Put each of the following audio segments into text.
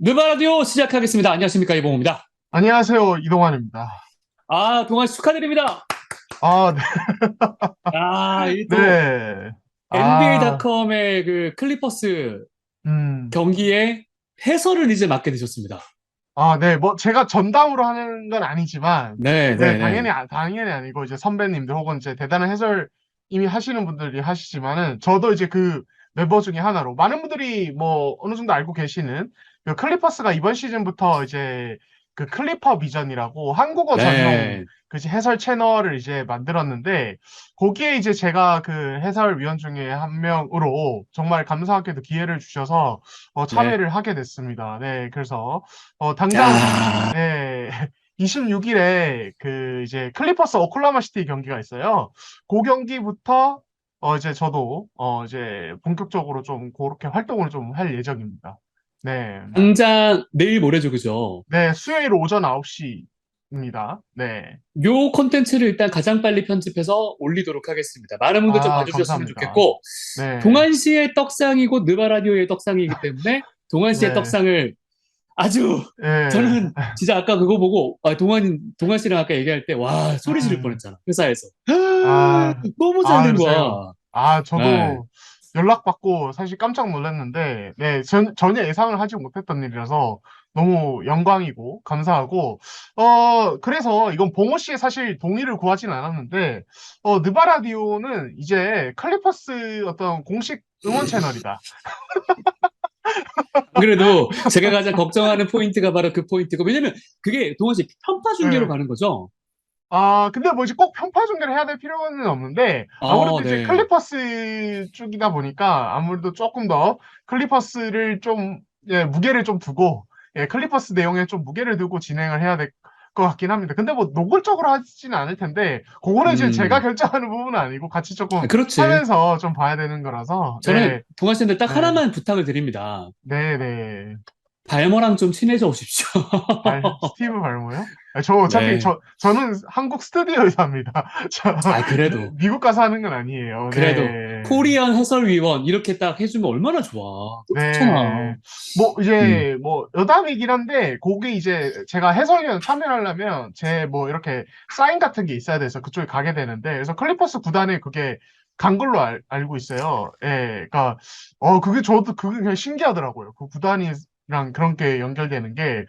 느바라디오 시작하겠습니다. 안녕하십니까, 이봉호입니다. 안녕하세요. 이동환입니다. 동환 씨 축하드립니다. 아, 네. 이 또 네. 아, NBA닷컴의 그 클리퍼스 음. 경기의 해설을 이제 맡게 되셨습니다. 네. 뭐, 제가 전담으로 하는 건 아니지만, 네, 네, 네, 네. 당연히 아니고, 이제 선배님들 혹은 이제 대단한 해설 이미 하시는 분들이 하시지만은, 저도 이제 그 멤버 중에 하나로, 많은 분들이 뭐, 어느 정도 알고 계시는, 그 클리퍼스가 이번 시즌부터 이제 그 클리퍼 비전이라고 한국어 전용 네, 그 이제 해설 채널을 이제 만들었는데, 거기에 이제 제가 그 해설위원 중에 한 명으로 정말 감사하게도 기회를 주셔서 네. 참여를 하게 됐습니다. 네, 그래서 당장, 야, 네, 26일에 그 이제 클리퍼스 오클라호마 시티 경기가 있어요. 그 경기부터 이제 저도 이제 본격적으로 좀 그렇게 활동을 좀 할 예정입니다. 네. 당장 내일 모레죠, 그죠? 네, 수요일 오전 9시입니다. 네. 요 콘텐츠를 일단 가장 빨리 편집해서 올리도록 하겠습니다. 많은 분들 좀 봐주셨으면 감사합니다. 좋겠고, 네. 동환 씨의 떡상이고 느바라디오의 떡상이기 때문에 동환 씨의 네. 떡상을 아주 네. 저는 진짜 아까 그거 보고 동환 씨랑 아까 얘기할 때 와 소리 지를 음. 뻔했잖아 회사에서 아, 너무 잘 된 그러세요. 거야. 네. 저도 연락받고 사실 깜짝 놀랐는데, 네, 전혀 예상을 하지 못했던 일이라서 너무 영광이고 감사하고, 그래서 이건 봉호 씨의 사실 동의를 구하진 않았는데, 느바라디오는 이제 클리퍼스 어떤 공식 응원 채널이다. 안 그래도 제가 가장 걱정하는 포인트가 바로 그 포인트고 왜냐면 그게 동환 씨 편파 중계로 네. 가는 거죠. 근데 뭐 이제 꼭 편파 중계를 해야 될 필요는 없는데, 아무래도 이제 네. 클리퍼스 쪽이다 보니까 아무래도 조금 더 클리퍼스를 좀, 예, 무게를 좀 두고, 예, 클리퍼스 내용에 좀 무게를 두고 진행을 해야 될 것 같긴 합니다. 근데 뭐 노골적으로 하지는 않을 텐데, 그거는 이제 제가 음. 결정하는 부분은 아니고 같이 조금 그렇지. 하면서 좀 봐야 되는 거라서, 저는 네, 동환 씨한테 딱 네, 하나만 부탁을 드립니다. 네, 네. 발모랑 좀 친해져 오십시오. 스티브 발모요? 저 어차피 네. 저는 한국 스튜디오에서 합니다. 저 그래도 미국 가서 하는 건 아니에요. 그래도 네. 코리안 해설위원 이렇게 딱 해주면 얼마나 좋아. 또 좋잖아. 네. 뭐 음. 이제 뭐 여담이긴 한데 거기 이제 제가 해설위원 참여하려면 제 뭐 이렇게 사인 같은 게 있어야 돼서 그쪽에 가게 되는데 그래서 클리퍼스 구단에 그게 간 걸로 알고 있어요. 예. 그러니까 그게 저도 그게 그냥 신기하더라고요. 그 구단이랑 그런 게 연결되는 게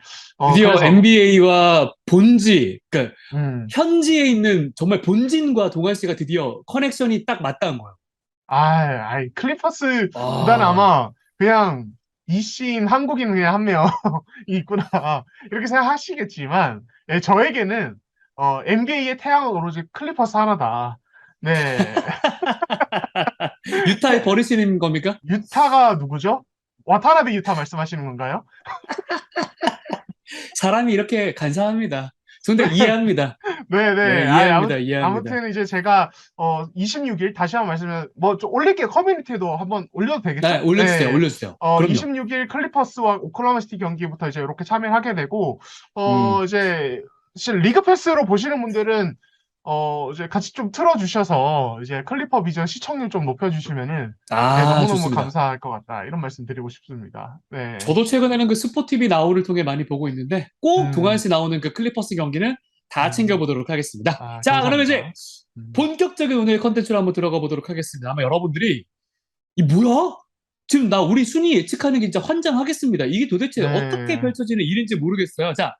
드디어 그래서 NBA와 본지, 그러니까 음. 현지에 있는 정말 본진과 동환 씨가 드디어 커넥션이 딱 맞닿은 거예요. 클리퍼스 구단 아, 아마 그냥 이씨인 한국인 그냥 한 명 있구나. 이렇게 생각하시겠지만, 예, 저에게는, NBA의 태양은 오로지 클리퍼스 하나다. 네. 유타에 버리시는 겁니까? 유타가 누구죠? 와타나베 유타 말씀하시는 건가요? 사람이 이렇게 간사합니다. 근데 이해합니다. 네네. 네, 이해합니다. 이해합니다. 아무튼 이제 제가, 26일, 다시 한번 말씀드리면, 뭐, 좀 올릴게요. 커뮤니티에도 한번 올려도 네, 되겠죠? 올려주세요. 네. 올려주세요. 그럼요. 26일 클리퍼스와 오클라호마 시티 경기부터 이제 이렇게 참여하게 되고, 음. 이제, 사실 리그 패스로 보시는 분들은, 이제 같이 좀 틀어주셔서, 이제 클리퍼 비전 시청률 좀 높여주시면은, 네, 너무너무 좋습니다. 감사할 것 같다. 이런 말씀 드리고 싶습니다. 네. 저도 최근에는 그 스포티비 나우를 통해 많이 보고 있는데 꼭 동환 음, 씨 나오는 그 클리퍼스 경기는 다 음, 챙겨보도록 하겠습니다. 자, 그러면 이제 감사합니다. 음, 본격적인 오늘 컨텐츠로 한번 들어가 보도록 하겠습니다. 아마 여러분들이 이 뭐야? 지금 나 우리 순위 예측하는 게 진짜 환장하겠습니다. 이게 도대체 어떻게 네. 펼쳐지는 일인지 모르겠어요. 자,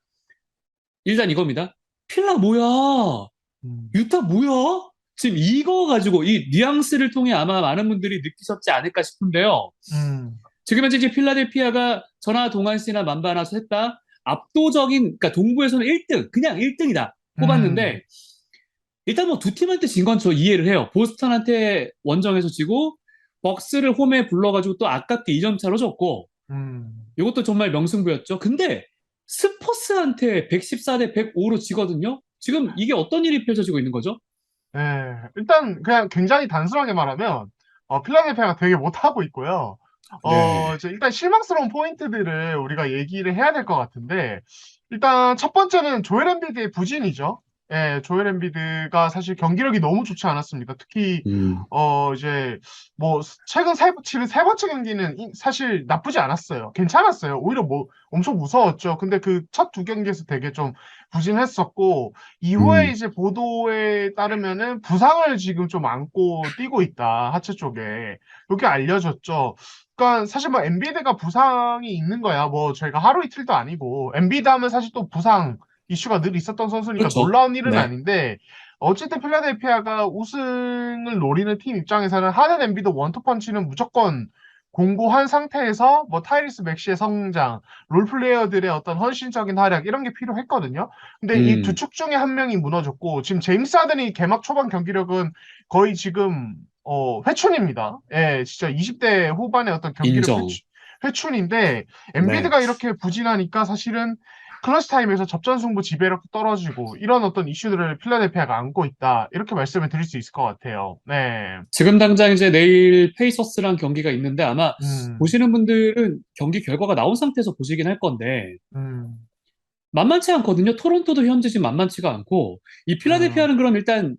일단 이겁니다. 필라 뭐야? 음, 유타 뭐야? 지금 이거 가지고 이 뉘앙스를 통해 아마 많은 분들이 느끼셨지 않을까 싶은데요. 음, 지금 현재 이제 필라델피아가 전하 동안 씨나 만바나서 했다. 압도적인, 그러니까 동부에서는 1등, 그냥 1등이다. 음, 꼽았는데, 일단 뭐 두 팀한테 진 건 저 이해를 해요. 보스턴한테 원정에서 지고, 벅스를 홈에 불러가지고 또 아깝게 2점 차로 졌고, 음. 이것도 정말 명승부였죠. 근데 스퍼스한테 114 대 105로 지거든요. 지금 이게 어떤 일이 펼쳐지고 있는 거죠? 네. 일단 그냥 굉장히 단순하게 말하면 필라델피아가 되게 못하고 있고요. 네. 이제 일단 실망스러운 포인트들을 우리가 얘기를 해야 될 것 같은데 일단 첫 번째는 조엘 엠비드의 부진이죠. 예, 조엘 엠비드가 사실 경기력이 너무 좋지 않았습니까? 특히 음, 이제 뭐 최근 치른 세 번째 경기는 사실 나쁘지 않았어요. 괜찮았어요. 오히려 뭐 엄청 무서웠죠. 근데 그 첫 두 경기에서 되게 좀 부진했었고 이후에 음, 이제 보도에 따르면은 부상을 지금 좀 안고 뛰고 있다. 하체 쪽에. 이게 알려졌죠. 그러니까 사실 뭐 엠비드가 부상이 있는 거야. 뭐 저희가 하루 이틀도 아니고 엠비드 하면 사실 또 부상 이슈가 늘 있었던 선수니까 그렇죠. 놀라운 일은 네. 아닌데 어쨌든 필라델피아가 우승을 노리는 팀 입장에서는 하든 엠비드 원투펀치는 무조건 공고한 상태에서 뭐 타이리스 맥시의 성장, 롤플레이어들의 어떤 헌신적인 활약 이런 게 필요했거든요. 근데 이 두 음, 축 중에 한 명이 무너졌고 지금 제임스 하든이 개막 초반 경기력은 거의 지금 회춘입니다. 예, 진짜 20대 후반의 어떤 경기력 인정. 회춘인데 네. 엠비드가 이렇게 부진하니까 사실은 클러치 타임에서 접전승부 지배력도 떨어지고 이런 어떤 이슈들을 필라델피아가 안고 있다. 이렇게 말씀을 드릴 수 있을 것 같아요. 네. 지금 당장 이제 내일 페이서스랑 경기가 있는데 아마 음, 보시는 분들은 경기 결과가 나온 상태에서 보시긴 할 건데 음, 만만치 않거든요. 토론토도 현재 지금 만만치가 않고 이 음, 필라델피아는 그럼 일단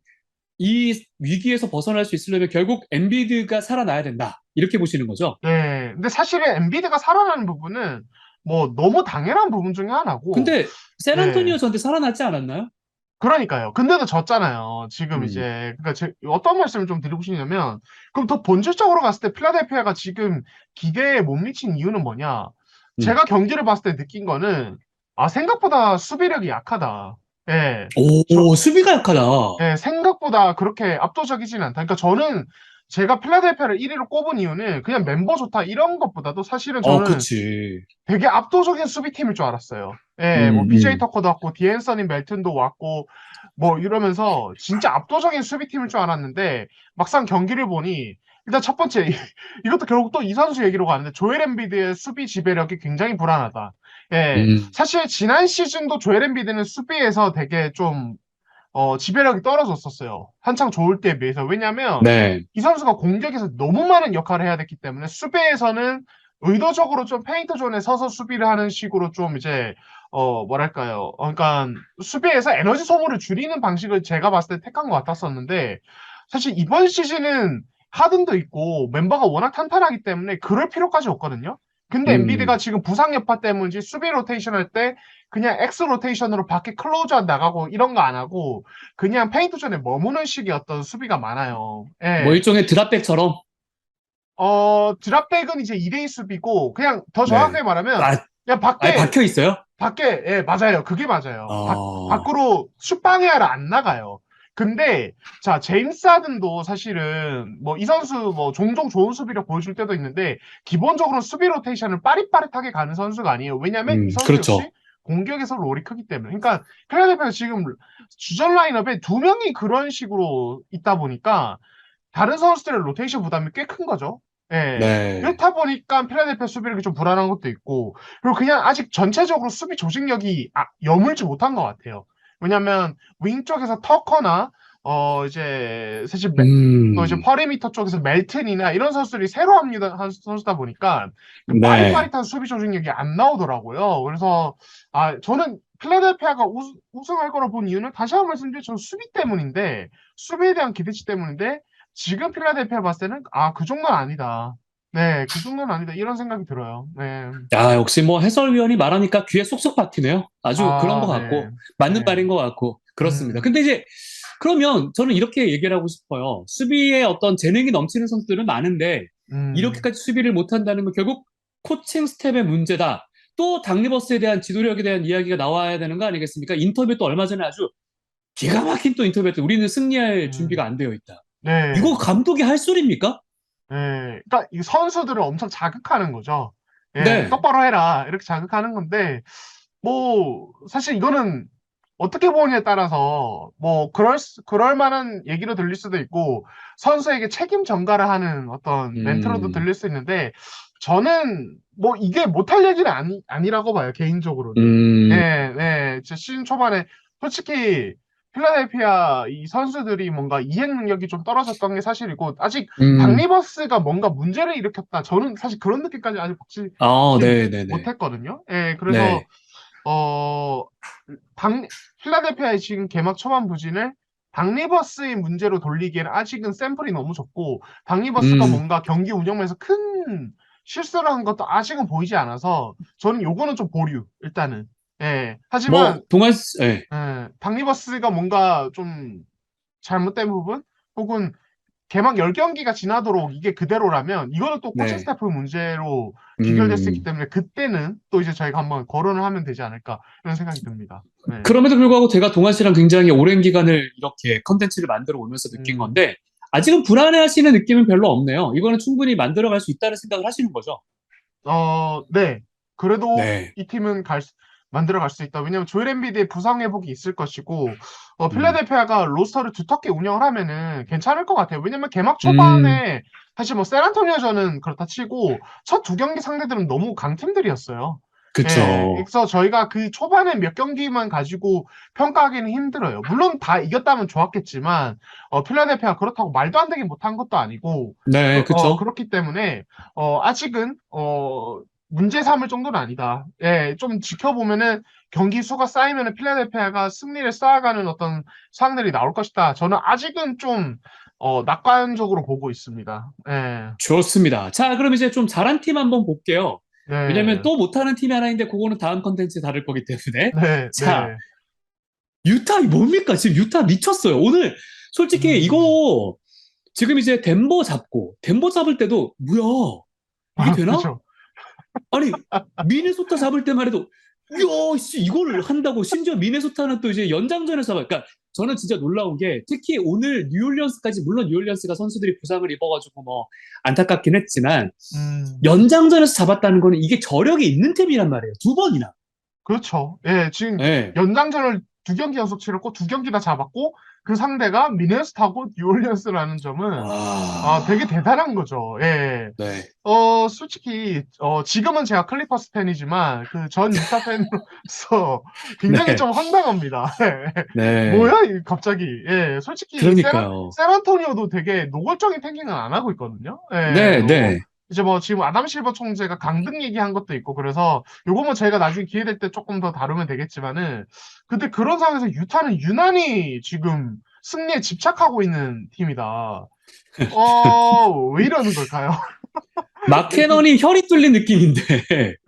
이 위기에서 벗어날 수 있으려면 결국 엔비드가 살아나야 된다. 이렇게 보시는 거죠. 네. 근데 사실은 엠비드가 살아나는 부분은 뭐 너무 당연한 부분 중에 하나고, 근데 네. 샌안토니오 전대 살아나지 않았나요? 그러니까요. 근데도 졌잖아요. 지금 음, 이제, 그러니까 어떤 말씀을 좀 드리고 싶냐면, 그럼 더 본질적으로 갔을 때 필라델피아가 지금 기대에 못 미친 이유는 뭐냐? 음. 제가 경기를 봤을 때 느낀 거는, 아, 생각보다 수비력이 약하다. 예. 오, 수비가 약하다. 예, 생각보다 그렇게 압도적이진 않다. 그러니까 저는 제가 필라델피아를 1위로 꼽은 이유는 그냥 멤버 좋다 이런 것보다도 사실은 저는 그치. 되게 압도적인 수비팀일 줄 알았어요. 예, 뭐 음, PJ 음. 터커도 왔고 디앤서니 멜튼도 왔고 뭐 이러면서 진짜 압도적인 수비팀일 줄 알았는데 막상 경기를 보니 일단 첫 번째 이것도 결국 또 이 선수 얘기로 가는데 조엘 엠비드의 수비 지배력이 굉장히 불안하다. 예, 음. 사실 지난 시즌도 조엘 엠비드는 수비에서 되게 좀 지배력이 떨어졌었어요. 한창 좋을 때에 비해서. 왜냐면 네. 이 선수가 공격에서 너무 많은 역할을 해야 됐기 때문에 수비에서는 의도적으로 좀 페인트 존에 서서 수비를 하는 식으로 좀 이제 뭐랄까요. 그러니까 수비에서 에너지 소모를 줄이는 방식을 제가 봤을 때 택한 것 같았었는데 사실 이번 시즌은 하든도 있고 멤버가 워낙 탄탄하기 때문에 그럴 필요까지 없거든요. 근데 음. 엔비드가 지금 부상 여파 때문인지 수비 로테이션 할 때 그냥 X 로테이션으로 밖에 클로즈아웃 나가고 이런 거 안 하고 그냥 페인트 존에 머무는 식의 어떤 수비가 많아요. 뭐 예. 일종의 드랍백처럼. 드랍백은 이제 2대2 수비고 그냥 더 네. 정확하게 말하면 아, 그냥 아예 밖에 박혀 있어요? 예, 맞아요. 그게 맞아요. 어, 밖으로 슛방해하러 안 나가요. 근데, 자, 제임스 하든도 사실은, 뭐, 이 선수, 뭐, 종종 좋은 수비를 보여줄 때도 있는데, 기본적으로 수비 로테이션을 빠릿빠릿하게 가는 선수가 아니에요. 왜냐면 이 선수 역시 그렇죠. 공격에서 롤이 크기 때문에. 그러니까, 필라델피아가 지금 주전 라인업에 두 명이 그런 식으로 있다 보니까, 다른 선수들의 로테이션 부담이 꽤 큰 거죠. 예. 네. 그렇다 보니까 필라델피아 수비력이 좀 불안한 것도 있고, 그리고 그냥 아직 전체적으로 수비 조직력이 여물지 못한 것 같아요. 왜냐면, 윙 쪽에서 터커나, 이제, 사실, 이제 음, 퍼리미터 쪽에서 멜튼이나 이런 선수들이 새로 합류한 선수다 보니까, 그 네. 빠릿빠릿한 수비 조직력이 안 나오더라고요. 그래서, 저는 필라델피아가 우승할 거라 본 이유는 다시 한 번 말씀드리면 저는 수비 때문인데, 수비에 대한 기대치 때문인데, 지금 필라델피아 봤을 때는 그 정도는 아니다. 네, 그 정도는 아니다. 이런 생각이 들어요. 네. 야, 역시 뭐 해설위원이 말하니까 귀에 쏙쏙 박히네요. 아주 그런 것 네. 같고, 맞는 네. 말인 것 같고, 그렇습니다. 음, 근데 이제, 그러면 저는 이렇게 얘기를 하고 싶어요. 수비에 어떤 재능이 넘치는 선수들은 많은데, 음, 이렇게까지 수비를 못한다는 건 결국 코칭 스텝의 문제다. 또 닥 리버스에 대한 지도력에 대한 이야기가 나와야 되는 거 아니겠습니까? 인터뷰 또 얼마 전에 아주 기가 막힌 또 인터뷰했더니 우리는 승리할 음, 준비가 안 되어 있다. 이거 네. 감독이 할 소리입니까? 네. 그러니까 이 선수들을 엄청 자극하는 거죠. 예, 네. 똑바로 해라. 이렇게 자극하는 건데, 뭐, 사실 이거는 어떻게 보느냐에 따라서, 뭐, 그럴 만한 얘기로 들릴 수도 있고, 선수에게 책임 전가를 하는 어떤 멘트로도 음, 들릴 수 있는데, 저는 뭐, 이게 못할 얘기는 아니라고 봐요, 개인적으로는. 음, 네, 네. 제 시즌 초반에, 솔직히, 필라델피아 이 선수들이 뭔가 이행 능력이 좀 떨어졌던 게 사실이고, 아직 닥 음, 리버스가 뭔가 문제를 일으켰다. 저는 사실 그런 느낌까지 아직 받지 아, 받지 네네네. 못했거든요. 예, 그래서 네. 어 당, 필라델피아의 지금 개막 초반 부진을 당 리버스의 문제로 돌리기에는 아직은 샘플이 너무 적고, 당 리버스가 음, 뭔가 경기 운영면에서 큰 실수를 한 것도 아직은 보이지 않아서, 저는 요거는 좀 보류, 일단은. 예. 하지만, 뭐, 예, 예, 당 리버스가 뭔가 좀 잘못된 부분? 혹은 개막 10경기가 지나도록 이게 그대로라면, 이거는 또 코칭 네. 스태프 문제로 귀결될 수 있기 음. 때문에, 그때는 또 이제 저희가 한번 거론을 하면 되지 않을까, 이런 생각이 듭니다. 네. 그럼에도 불구하고 제가 동아 씨랑 굉장히 오랜 기간을 이렇게 컨텐츠를 만들어 오면서 느낀 음, 건데, 아직은 불안해하시는 느낌은 별로 없네요. 이거는 충분히 만들어갈 수 있다는 생각을 하시는 거죠. 네. 그래도 네. 이 팀은 만들어 갈 수 있다. 왜냐면 조엘 엠비드의 부상 회복이 있을 것이고, 음, 필라델피아가 로스터를 두텁게 운영을 하면은 괜찮을 것 같아요. 왜냐면 개막 음, 초반에 사실 뭐 샌안토니오전은 그렇다 치고 첫 두 경기 상대들은 너무 강팀들이었어요. 예, 그쵸. 그래서 저희가 그 초반에 몇 경기만 가지고 평가하기는 힘들어요. 물론 다 이겼다면 좋았겠지만, 필라델피아가 그렇다고 말도 안 되게 못한 것도 아니고, 네, 그쵸. 그렇기 때문에, 아직은, 문제 삼을 정도는 아니다. 예, 좀 지켜보면은 경기 수가 쌓이면은 필라델피아가 승리를 쌓아가는 어떤 상황들이 나올 것이다. 저는 아직은 좀, 낙관적으로 보고 있습니다. 예, 좋습니다. 자, 그럼 이제 좀 잘한 팀 한번 볼게요. 왜냐면 네, 또 못하는 팀이 하나 있는데, 그거는 다음 컨텐츠에 다를 거기 때문에. 네, 자, 네. 유타 뭡니까? 지금 유타 미쳤어요. 오늘 솔직히 음, 이거 지금 이제 덴버 잡을 때도 뭐야? 이게 되나? 그죠. 아니, 미네소타 잡을 때만 해도, 이야, 씨, 이걸 한다고. 심지어 미네소타는 또 이제 연장전에서, 그러니까 저는 진짜 놀라운 게, 특히 오늘 뉴올리언스까지, 물론 뉴올리언스가 선수들이 부상을 입어가지고 뭐, 안타깝긴 했지만, 음. 연장전에서 잡았다는 거는 이게 저력이 있는 팀이란 말이에요. 두 번이나. 그렇죠. 예, 지금 예. 연장전을 두 경기 연속 치렀고 두 경기 다 잡았고 그 상대가 미네소타고 뉴올리언스라는 점은 되게 와, 대단한 거죠. 예. 네. 솔직히 지금은 제가 클리퍼스 팬이지만 그 전 유타 팬으로서 굉장히 네. 좀 황당합니다. 예. 네. 뭐야, 갑자기. 예, 솔직히 그러니까요. 샌안토니오도 되게 노골적인 탱킹은 안 하고 있거든요. 예, 네, 네. 이제 뭐 지금 아담 실버 총재가 강등 얘기한 것도 있고 그래서 요거 뭐 저희가 나중에 기회 될 때 조금 더 다루면 되겠지만은, 근데 그런 상황에서 유타는 유난히 지금 승리에 집착하고 있는 팀이다. 왜 이러는 걸까요? 마캐넌이 혈이 뚫린 느낌인데.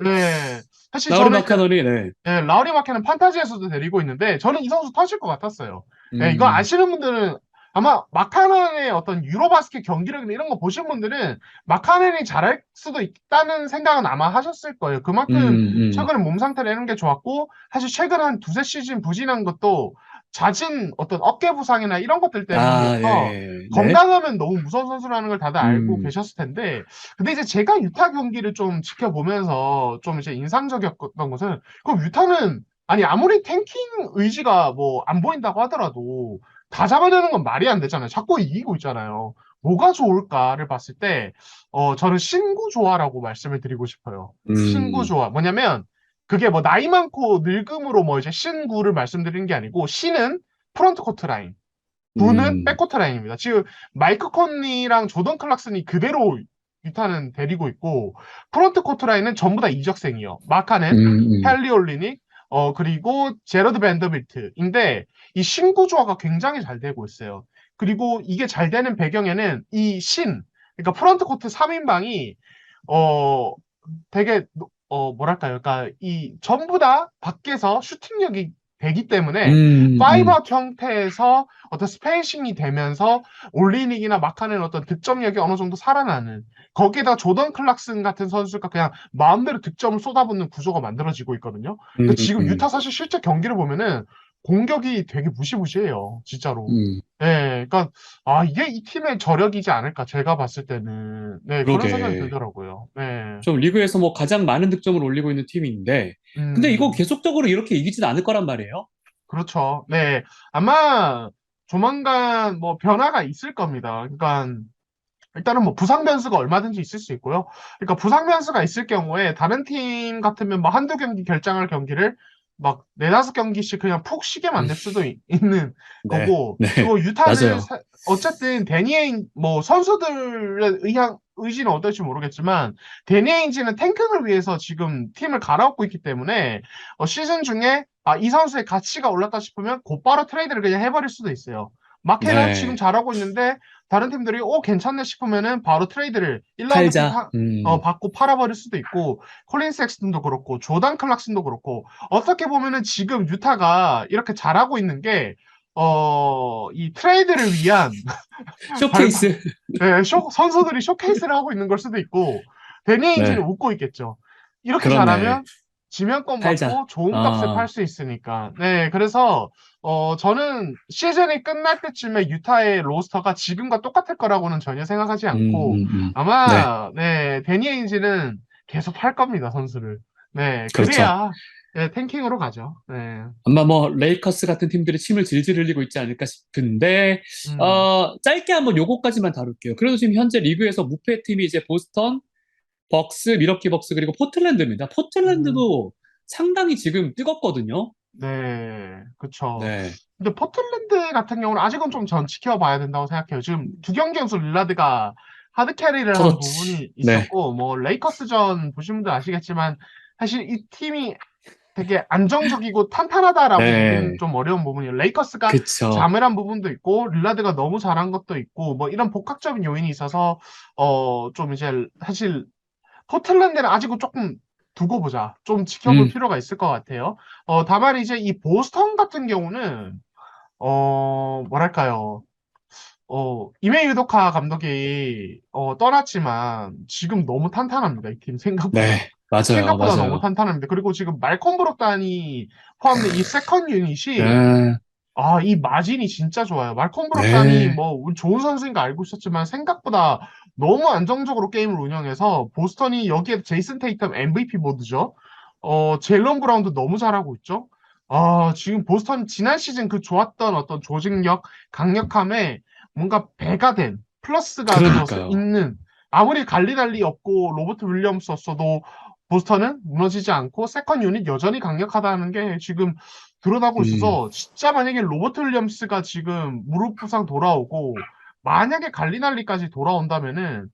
네. 사실 라우리 저는 마캐넌이, 네. 라우리 마케는 판타지에서도 데리고 있는데 저는 이 선수 터질 것 같았어요. 예, 이거 음, 아시는 분들은 아마 마카넨의 어떤 유로바스켓 경기력이나 이런 거 보신 분들은 마카넨이 잘할 수도 있다는 생각은 아마 하셨을 거예요. 그만큼 음. 최근에 몸 상태 내는 게 좋았고, 사실 최근 한 두세 시즌 부진한 것도 잦은 어떤 어깨 부상이나 이런 것들 아, 때문이어서, 예, 네. 건강하면 너무 무서운 선수라는 걸 다들 알고 음, 계셨을 텐데, 근데 이제 제가 유타 경기를 좀 지켜보면서 좀 이제 인상적이었던 것은, 그럼 유타는 아니 아무리 탱킹 의지가 뭐 안 보인다고 하더라도 다 잡아내는 건 말이 안 되잖아요. 자꾸 이기고 있잖아요. 뭐가 좋을까를 봤을 때 저는 신구 조화라고 말씀을 드리고 싶어요. 신구 음, 조화. 뭐냐면 그게 뭐 나이 많고 늙음으로 뭐 이제 신구를 말씀드리는 게 아니고, 신은 프론트 코트 라인, 구는 음, 백코트 라인입니다. 지금 마이크 컨니랑 조던 클락슨이 그대로 유타는 데리고 있고, 프론트 코트 라인은 전부 다 이적생이요. 마카넨, 음. 헨리 올리닉, 그리고 제러드 밴더빌트인데, 이 신구 조화가 굉장히 잘 되고 있어요. 그리고 이게 잘 되는 배경에는 그러니까 프론트 코트 3인방이 어 되게 뭐랄까요? 그러니까 이 전부 다 밖에서 슈팅력이 되기 때문에 음. 파이브아웃 형태에서 어떤 스페이싱이 되면서 올리닉이나 마카는 어떤 득점력이 어느 정도 살아나는, 거기에다 조던 클락슨 같은 선수가 그냥 마음대로 득점을 쏟아붓는 구조가 만들어지고 있거든요. 근데 지금 음. 유타 사실 실제 경기를 보면은 공격이 되게 무시무시해요, 진짜로. 음. 네, 그러니까 이게 이 팀의 저력이지 않을까, 제가 봤을 때는. 네, 그런 생각이 그러게. 들더라고요. 네. 좀 리그에서 뭐 가장 많은 득점을 올리고 있는 팀인데, 근데 이거 음, 계속적으로 이렇게 이기진 않을 거란 말이에요. 그렇죠. 네. 아마 조만간 뭐 변화가 있을 겁니다. 그러니까 일단은 뭐 부상 변수가 얼마든지 있을 수 있고요. 그러니까 부상 변수가 있을 경우에 다른 팀 같으면 뭐 한두 경기 결정할 경기를 막 네다섯 경기씩 그냥 푹 쉬게 음. 만들 수도 있는 네, 거고, 네, 그리고 유타는 맞아요. 어쨌든 데니에인 뭐 선수들의 의지는 어떨지 모르겠지만, 데니에인지는 탱크를 위해서 지금 팀을 갈아엎고 있기 때문에 시즌 중에 이 선수의 가치가 올랐다 싶으면 곧바로 트레이드를 그냥 해버릴 수도 있어요. 마케는 지금 네. 잘하고 있는데 다른 팀들이 괜찮네 싶으면은 바로 트레이드를 1라운드 픽 팔자. 받고 팔아버릴 수도 있고 콜린 섹스턴도 그렇고 조단 클락슨도 그렇고 어떻게 보면은 지금 유타가 이렇게 잘하고 있는 게 이 트레이드를 위한 발굴 쇼케이스. 네, 선수들이 쇼케이스를 하고 있는 걸 수도 있고, 데니 에인지는 네. 웃고 있겠죠. 이렇게 그렇네. 잘하면 지명권 팔자. 받고 좋은 값에 팔 아, 수 있으니까. 네, 그래서, 저는 시즌이 끝날 때쯤에 유타의 로스터가 지금과 똑같을 거라고는 전혀 생각하지 않고, 네. 아마, 네, 데니 에인지는 계속 팔 겁니다, 선수를. 네, 그렇죠. 그래야, 네, 탱킹으로 가죠. 네. 아마 뭐 레이커스 같은 팀들이 침을 질질 흘리고 있지 않을까 싶은데 음, 짧게 한번 요거까지만 다룰게요. 그래도 지금 현재 리그에서 무패 팀이 이제 보스턴, 벅스, 미러키 벅스 그리고 포틀랜드입니다. 음, 포틀랜드도 상당히 지금 뜨겁거든요. 네, 그쵸. 네. 근데 포틀랜드 같은 경우는 아직은 좀 전 지켜봐야 된다고 생각해요. 지금 두 경기 연속 릴라드가 하드 캐리를 한 터졌지. 부분이 네. 있었고, 뭐, 레이커스전 보신 분들 아시겠지만, 사실 이 팀이 되게 안정적이고 탄탄하다라고 보기는 네. 좀 어려운 부분이에요. 레이커스가 그쵸. 자멸한 부분도 있고, 릴라드가 너무 잘한 것도 있고, 뭐, 이런 복합적인 요인이 있어서, 좀 이제, 사실 포틀랜드는 아직은 조금 두고 보자. 좀 지켜볼 음, 필요가 있을 것 같아요. 다만 이제 이 보스턴 같은 경우는, 뭐랄까요. 이메 유도카 감독이, 떠났지만 지금 너무 탄탄합니다. 이 팀 생각보다. 네. 맞아요. 생각보다 너무 맞아요. 탄탄합니다. 그리고 지금 말콤 브록단이 포함된 이 세컨 유닛이 네. 이 마진이 진짜 좋아요. 말콤 브록단이 네. 뭐 좋은 선수인 거 알고 있었지만 생각보다 너무 안정적으로 게임을 운영해서 보스턴이 여기에 제이슨 테이텀 MVP 모드죠. 제일런 브라운도 너무 잘하고 있죠. 지금 보스턴 지난 시즌 그 좋았던 어떤 조직력, 강력함에 뭔가 배가 된 플러스가 되어서 그러니까요. 있는 아무리 갈리달리 없고 로버트 윌리엄스였어도 보스턴은 무너지지 않고 세컨 유닛 여전히 강력하다는 게 지금 드러나고 음, 있어서 진짜 만약에 로버트 윌리엄스가 지금 무릎 부상 돌아오고 만약에 갈리날리까지 돌아온다면은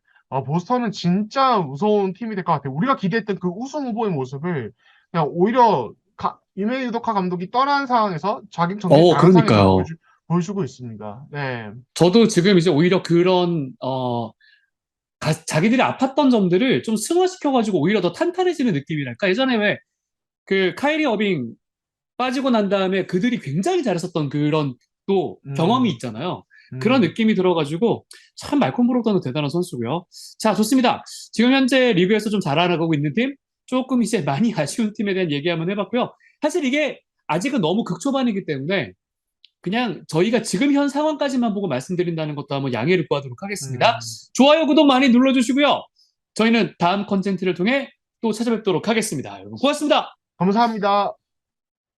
보스턴은 진짜 무서운 팀이 될 것 같아요. 우리가 기대했던 그 우승 후보의 모습을 그냥 오히려 이메 유도카 감독이 떠난 상황에서 자격 정지 당한 상황에서 그러니까요. 보여주고 있습니다. 네. 저도 지금 이제 오히려 그런, 자기들이 아팠던 점들을 좀 승화시켜가지고 오히려 더 탄탄해지는 느낌이랄까? 예전에 왜 그 카이리 어빙 빠지고 난 다음에 그들이 굉장히 잘했었던 그런 또 경험이 음, 있잖아요. 그런 음. 느낌이 들어가지고 참 말콤 브록던도 대단한 선수고요. 자, 좋습니다. 지금 현재 리그에서 좀 잘하고 있는 팀, 조금 이제 많이 아쉬운 팀에 대한 얘기 한번 해봤고요. 사실 이게 아직은 너무 극초반이기 때문에 그냥 저희가 지금 현 상황까지만 보고 말씀드린다는 것도 한번 양해를 구하도록 하겠습니다. 음. 좋아요, 구독 많이 눌러주시고요. 저희는 다음 컨텐츠를 통해 또 찾아뵙도록 하겠습니다. 여러분 고맙습니다. 감사합니다.